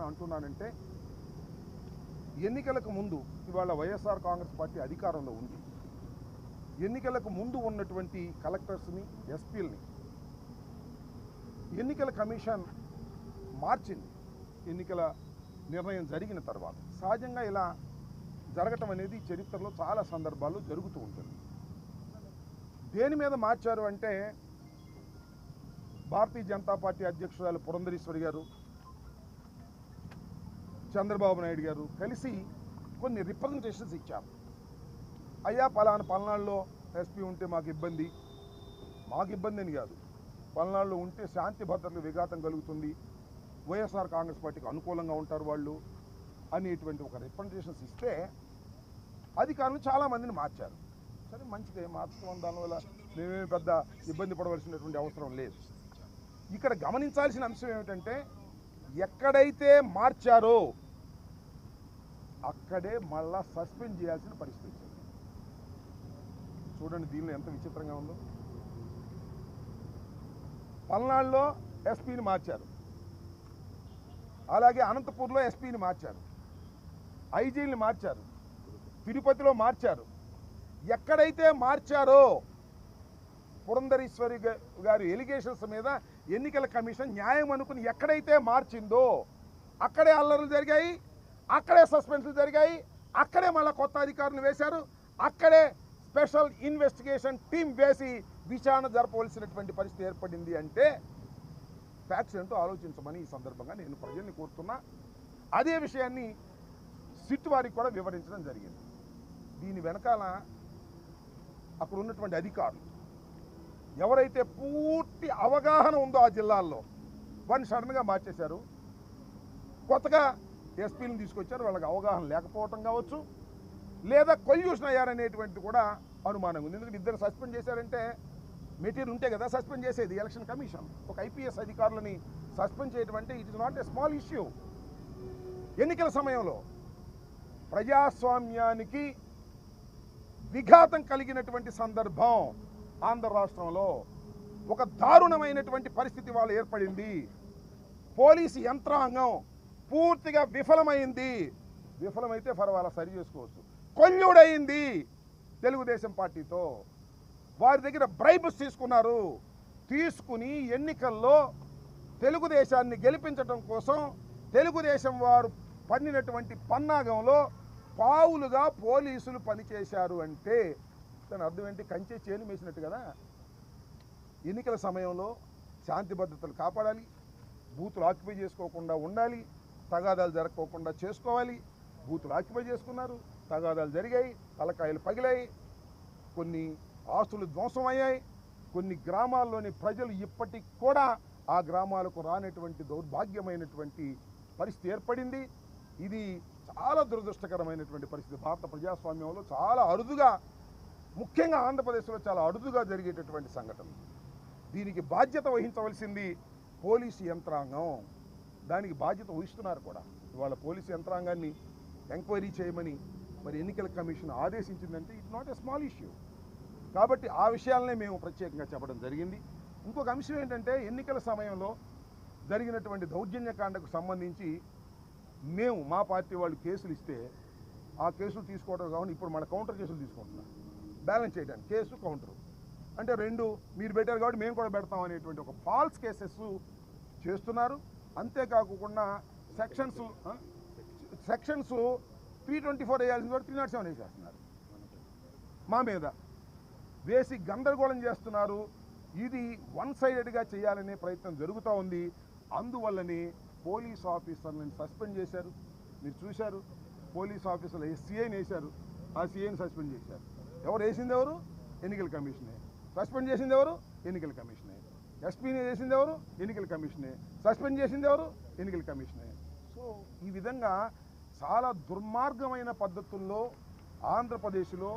అంటున్నానంటే ఎన్నికలకు ముందు ఇవాళ వైఎస్ఆర్ కాంగ్రెస్ పార్టీ అధికారంలో ఉంది. ఎన్నికలకు ముందు ఉన్నటువంటి కలెక్టర్స్ని, ఎస్పీలని ఎన్నికల కమిషన్ మార్చింది. ఎన్నికల నిర్ణయం జరిగిన తర్వాత సహజంగా ఇలా జరగటం అనేది చరిత్రలో చాలా సందర్భాల్లో జరుగుతూ ఉంటుంది. దేని మీద మార్చారు అంటే భారతీయ జనతా పార్టీ అధ్యక్షురాలు పురంధరేశ్వరి గారు, చంద్రబాబు నాయుడు గారు కలిసి కొన్ని రిప్రజెంటేషన్స్ ఇచ్చారు. అయ్యా పల్నాడులో ఎస్పీ ఉంటే మాకు ఇబ్బంది అని కాదు, పల్నాడులో ఉంటే శాంతి భద్రతలకు విఘాతం కలుగుతుంది, వైఎస్ఆర్ కాంగ్రెస్ పార్టీకి అనుకూలంగా ఉంటారు వాళ్ళు అనేటువంటి ఒక రిప్రజెంటేషన్స్ ఇస్తే అధికారులు చాలామందిని మార్చారు. సరే మంచిదే, మార్చుకోవడం దానివల్ల మేమేమి పెద్ద ఇబ్బంది పడవలసినటువంటి అవసరం లేదు. ఇక్కడ గమనించాల్సిన అంశం ఏమిటంటే ఎక్కడైతే మార్చారో అక్కడే మళ్ళా సస్పెండ్ చేయాల్సిన పరిస్థితి వచ్చింది. చూడండి దీనిలో ఎంత విచిత్రంగా ఉందో. పల్నాడులో ఎస్పీని మార్చారు, అలాగే అనంతపూర్లో ఎస్పీని మార్చారు, ఐజీని మార్చారు, తిరుపతిలో మార్చారు. ఎక్కడైతే మార్చారో పురంధరేశ్వరి గారి ఎలిగేషన్స్ మీద ఎన్నికల కమిషన్ న్యాయం అనుకుని ఎక్కడైతే మార్చిందో అక్కడే అల్లర్లు జరిగాయి, అక్కడే సస్పెన్స్లు జరిగాయి, అక్కడే మళ్ళీ కొత్త అధికారులు వేశారు, అక్కడే స్పెషల్ ఇన్వెస్టిగేషన్ టీం వేసి విచారణ జరపవలసినటువంటి పరిస్థితి ఏర్పడింది. అంటే ఫ్యాక్ట్స్ ఏంటో ఆలోచించమని ఈ సందర్భంగా నేను ప్రజల్ని కోరుతున్నా. అదే విషయాన్ని సిట్ వారికి కూడా వివరించడం జరిగింది. దీని వెనకాల అక్కడ ఉన్నటువంటి అధికారులు ఎవరైతే పూర్తి అవగాహన ఉందో ఆ జిల్లాల్లో వారిని సడన్గా మార్చేశారు, కొత్తగా ఎస్పీలను తీసుకొచ్చారు. వాళ్ళకి అవగాహన లేకపోవటం కావచ్చు, లేదా కొల్యూషన్ అయ్యారనేటువంటి కూడా అనుమానం ఉంది. ఎందుకంటే ఇద్దరు సస్పెండ్ చేశారంటే మెటీరియల్ ఉంటే కదా సస్పెండ్ చేసేది ఎలక్షన్ కమిషన్. ఒక ఐపీఎస్ అధికారులని సస్పెండ్ చేయడం అంటే it is not a small issue. ఎన్నికల సమయంలో ప్రజాస్వామ్యానికి విఘాతం కలిగినటువంటి సందర్భం ఆంధ్ర రాష్ట్రంలో ఒక దారుణమైనటువంటి పరిస్థితి వాళ్ళు ఏర్పడింది. పోలీసు యంత్రాంగం పూర్తిగా విఫలమైంది. విఫలమైతే పర్వాలా సరి చేసుకోవచ్చు. కొల్లుడయింది తెలుగుదేశం పార్టీతో. వారి దగ్గర బ్రైబ్స్ తీసుకుని ఎన్నికల్లో తెలుగుదేశాన్ని గెలిపించడం కోసం తెలుగుదేశం వారు పన్నినటువంటి పన్నాగంలో పావులుగా పోలీసులు పనిచేశారు. అంటే దాని అర్థం ఏంటి? కంచె చేను వేసినట్టు కదా. ఎన్నికల సమయంలో శాంతి భద్రతలు కాపాడాలి, బూతులు ఆక్యుపై చేసుకోకుండా ఉండాలి, తగాదాలు జరగకోకుండా చేసుకోవాలి. బూతులు ఆక్యుపై చేసుకున్నారు, తగాదాలు జరిగాయి, తలకాయలు పగిలాయి, కొన్ని ఆస్తులు ధ్వంసమయ్యాయి. కొన్ని గ్రామాల్లోని ప్రజలు ఇప్పటికి కూడా ఆ గ్రామాలకు రానటువంటి దౌర్భాగ్యమైనటువంటి పరిస్థితి ఏర్పడింది. ఇది చాలా దురదృష్టకరమైనటువంటి పరిస్థితి. భారత ప్రజాస్వామ్యంలో చాలా అరుదుగా, ముఖ్యంగా ఆంధ్రప్రదేశ్లో చాలా అరుదుగా జరిగేటటువంటి సంఘటన. దీనికి బాధ్యత వహించవలసింది పోలీసు యంత్రాంగం. దానికి బాధ్యత వహిస్తున్నారు కూడా. ఇవాళ పోలీసు యంత్రాంగాన్ని ఎంక్వైరీ చేయమని మరి ఎన్నికల కమిషన్ ఆదేశించిందంటే it not a small issue. కాబట్టి ఆ విషయాలనే మేము ప్రత్యేకంగా చెప్పడం జరిగింది. ఇంకొక అంశం ఏంటంటే ఎన్నికల సమయంలో జరిగినటువంటి దౌర్జన్యకాండకు సంబంధించి మేము మా పార్టీ వాళ్ళు కేసులు ఇస్తే ఆ కేసులు తీసుకోవడం కావాలి. ఇప్పుడు మన కౌంటర్ కేసులు తీసుకుంటున్నాం బ్యాలెన్స్ చేయడానికి. కేసు కౌంటరు అంటే రెండు మీరు పెట్టారు కాబట్టి మేము కూడా పెడతాం అనేటువంటి ఒక ఫాల్స్ కేసెస్ చేస్తున్నారు. అంతేకాకుండా సెక్షన్స్ 324 వేయాల్సింది కూడా 307 వేసేస్తున్నారు. మా మీద వేసి గందరగోళం చేస్తున్నారు. ఇది వన్ సైడెడ్గా చేయాలనే ప్రయత్నం జరుగుతూ ఉంది. అందువల్లనే పోలీస్ ఆఫీసర్లను సస్పెండ్ చేశారు. మీరు చూశారు, పోలీస్ ఆఫీసర్లు సీఐని వేశారు, ఆ సీఐని సస్పెండ్ చేశారు. ఎవరు వేసింది? ఎవరు? ఎన్నికల కమిషనే. సస్పెండ్ చేసింది ఎవరు? ఎన్నికల కమిషనే. ఎస్పీని వేసింది ఎవరు? ఎన్నికల కమిషనే. సస్పెండ్ చేసింది ఎవరు? ఎన్నికల కమిషనే. సో ఈ విధంగా చాలా దుర్మార్గమైన పద్ధతుల్లో ఆంధ్రప్రదేశ్లో